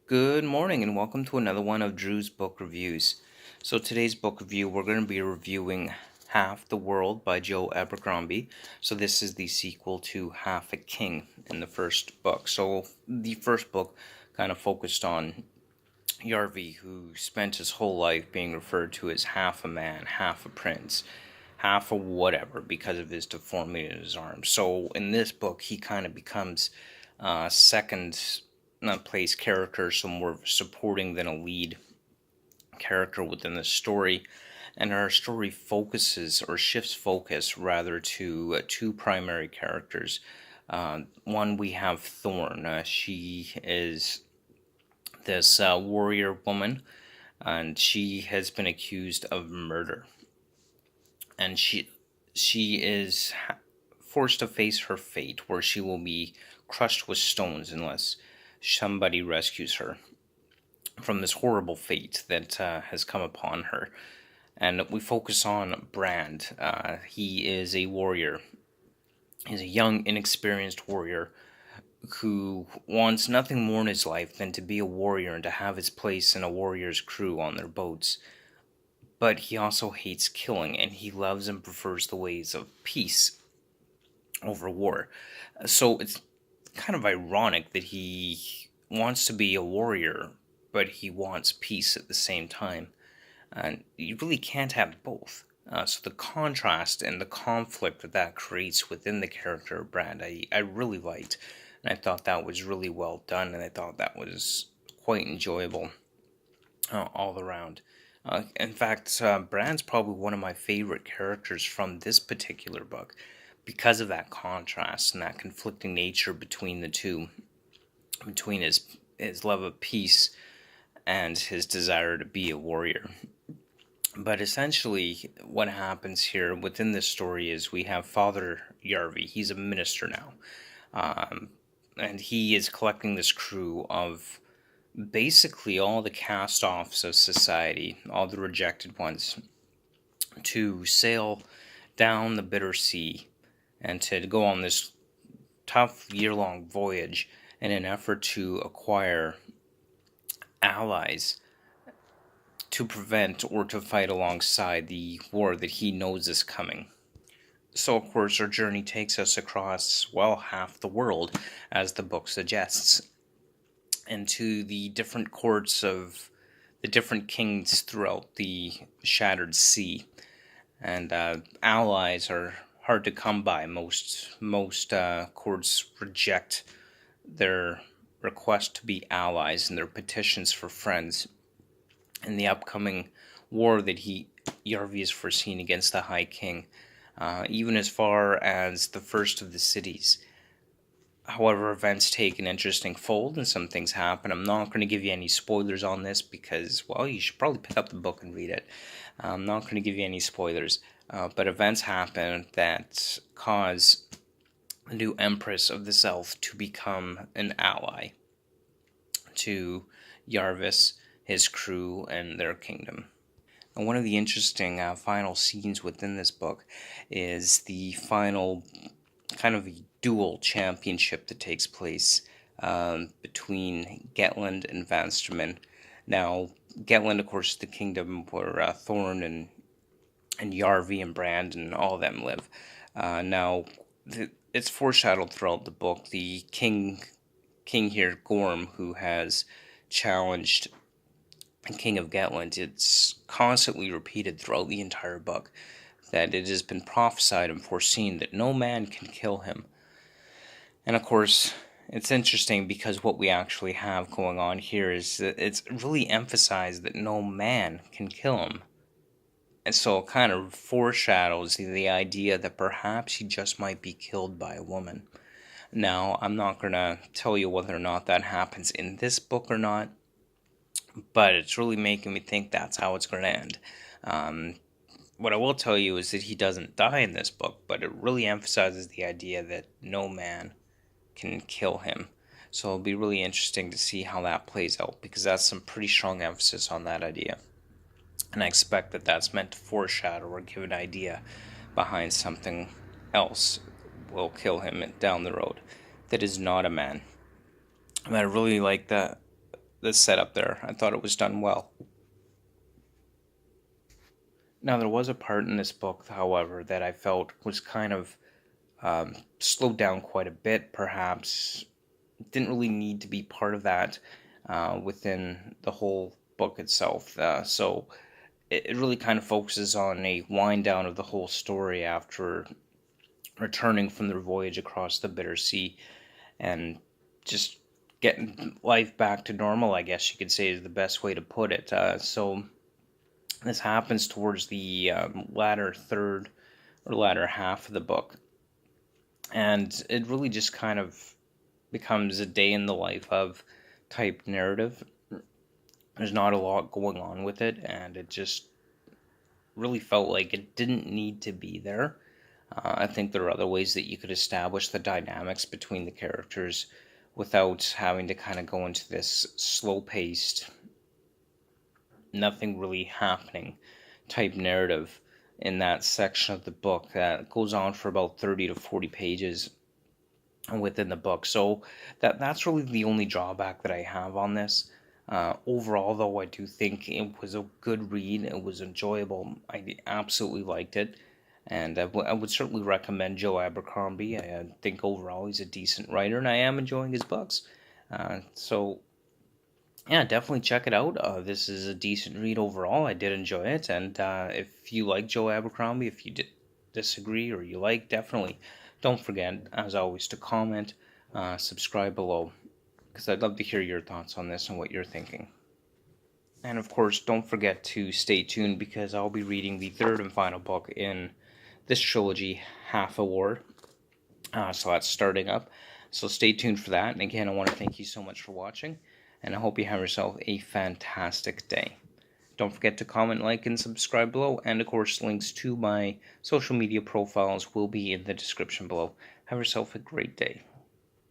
Good morning and welcome to another one of Drew's book reviews. So today's book review, we're going to be reviewing Half the World by Joe Abercrombie. So this is the sequel to Half a King in the first book. So the first book kind of focused on Yarvi, who spent his whole life being referred to as half a man, half a prince, half a whatever because of his deformity in his arm. So in this book, he kind of becomes second place character, so more supporting than a lead character within the story. And our story focuses or shifts focus rather to two primary characters. One, we have Thorn. She is this warrior woman, and she has been accused of murder. And she is forced to face her fate, where she will be crushed with stones unless somebody rescues her from this horrible fate that has come upon her. And we focus on Brand. He is a warrior. He's a young, inexperienced warrior who wants nothing more in his life than to be a warrior and to have his place in a warrior's crew on their boats. But he also hates killing, and he loves and prefers the ways of peace over war. So it's kind of ironic that he wants to be a warrior, but he wants peace at the same time. And you really can't have both. So the contrast and the conflict that creates within the character of Brand, I really liked. And I thought that was really well done, and I thought that was quite enjoyable all around. In fact, Brand's probably one of my favorite characters from this particular book because of that contrast and that conflicting nature between the two, between his love of peace and his desire to be a warrior. But essentially, what happens here within this story is we have Father Yarvi. He's a minister now. And he is collecting this crew of basically all the cast-offs of society, all the rejected ones, to sail down the bitter sea and to go on this tough year-long voyage in an effort to acquire allies to prevent or to fight alongside the war that he knows is coming. So, of course, our journey takes us across, well, half the world, as the book suggests, into the different courts of the different kings throughout the Shattered Sea. And allies are hard to come by. Most courts reject their request to be allies and their petitions for friends in the upcoming war that Yarvi is foreseen against the High King, even as far as the first of the cities. However, events take an interesting fold and some things happen. I'm not going to give you any spoilers on this because, well, you should probably pick up the book and read it. I'm not going to give you any spoilers, but events happen that cause the new Empress of the South to become an ally to Yarvis, his crew, and their kingdom. And one of the interesting final scenes within this book is the final kind of a dual championship that takes place between Getland and Vansterman. Now, Getland, of course, is the kingdom where Thorn and Yarvi and Brand and all of them live. It's foreshadowed throughout the book. The king here, Gorm, who has challenged King of Getland, it's constantly repeated throughout the entire book that it has been prophesied and foreseen that no man can kill him. And of course, it's interesting because what we actually have going on here is that it's really emphasized that no man can kill him. And so it kind of foreshadows the idea that perhaps he just might be killed by a woman. Now, I'm not going to tell you whether or not that happens in this book or not, but it's really making me think that's how it's going to end. What I will tell you is that he doesn't die in this book, but it really emphasizes the idea that no man can kill him. So it'll be really interesting to see how that plays out, because that's some pretty strong emphasis on that idea. And I expect that that's meant to foreshadow or give an idea behind something else will kill him down the road that is not a man. And I really like that the setup there. I thought it was done well. Now, there was a part in this book, however, that I felt was kind of slowed down quite a bit, perhaps. It didn't really need to be part of that within the whole book itself. So it really kind of focuses on a wind down of the whole story after returning from their voyage across the Bitter Sea and just getting life back to normal, I guess you could say, is the best way to put it. So this happens towards the latter third or latter half of the book. And it really just kind of becomes a day in the life of type narrative. There's not a lot going on with it, and it just really felt like it didn't need to be there. I think there are other ways that you could establish the dynamics between the characters without having to kind of go into this slow-paced, nothing really happening type narrative in that section of the book that goes on for about 30 to 40 pages within the book. So that's really the only drawback that I have on this. Overall, though, I do think it was a good read. It was enjoyable. I absolutely liked it. And I would certainly recommend Joe Abercrombie. I think overall he's a decent writer, and I am enjoying his books. So, yeah, definitely check it out. This is a decent read overall. I did enjoy it. And if you like Joe Abercrombie, if you disagree or you like, definitely don't forget, as always, to comment, subscribe below, because I'd love to hear your thoughts on this and what you're thinking. And of course, don't forget to stay tuned, because I'll be reading the third and final book in this trilogy, Half a War. So that's starting up. So stay tuned for that. And again, I want to thank you so much for watching, and I hope you have yourself a fantastic day. Don't forget to comment, like, and subscribe below. And of course, links to my social media profiles will be in the description below. Have yourself a great day.